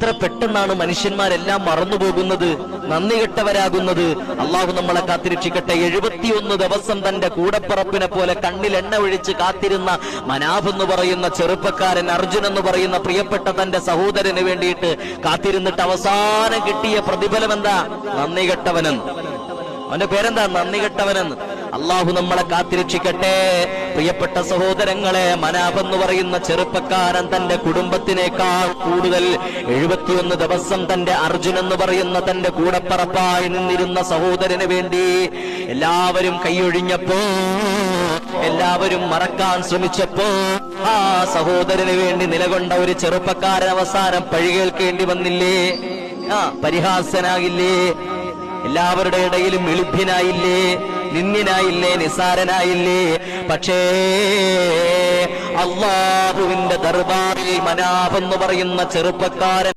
എത്ര പെട്ടെന്നാണ് മനുഷ്യന്മാരെല്ലാം മറന്നുപോകുന്നത്, നന്ദി കെട്ടവരാകുന്നത്. അള്ളാഹു നമ്മളെ കാത്തിരക്ഷിക്കട്ടെ. 71 ദിവസം തന്റെ കൂടപ്പറപ്പിനെ പോലെ കണ്ണിൽ എണ്ണ ഒഴിച്ച് കാത്തിരുന്ന മനാഫ് എന്ന് പറയുന്ന ചെറുപ്പക്കാരൻ, അർജുൻ എന്ന് പറയുന്ന പ്രിയപ്പെട്ട തന്റെ സഹോദരന് വേണ്ടിയിട്ട് കാത്തിരുന്നിട്ട് അവസാനം കിട്ടിയ പ്രതിഫലം എന്താ? നന്ദി കെട്ടവനെന്ന്. അവന്റെ പേരെന്താ? നന്ദി കെട്ടവനെന്ന്. അള്ളാഹു നമ്മളെ കാത്തിരക്ഷിക്കട്ടെ. പ്രിയപ്പെട്ട സഹോദരങ്ങളെ, മനാഫ് എന്ന് പറയുന്ന ചെറുപ്പക്കാരൻ തന്റെ കുടുംബത്തിനേക്കാൾ കൂടുതൽ 71 ദിവസം തന്റെ അർജുൻ എന്ന് പറയുന്ന തന്റെ കൂടപ്പറപ്പായി നിന്നിരുന്ന സഹോദരന് വേണ്ടി എല്ലാവരും കൈയൊഴിഞ്ഞപ്പോ, എല്ലാവരും മറക്കാൻ ശ്രമിച്ചപ്പോ, ആ സഹോദരന് വേണ്ടി നിലകൊണ്ട ഒരു ചെറുപ്പക്കാരൻ അവസാനം പഴികേൽക്കേണ്ടി വന്നില്ലേ? പരിഹാസനാകില്ലേ? എല്ലാവരുടെ ഇടയിലും എളിഭ്യനായില്ലേ? നിന്ദ്യനായില്ലേ? നിസാരനായില്ലേ? പക്ഷേ അല്ലാഹുവിന്റെ ദർബാറിൽ മനാഫ് എന്ന് പറയുന്ന ചെറുപ്പക്കാരൻ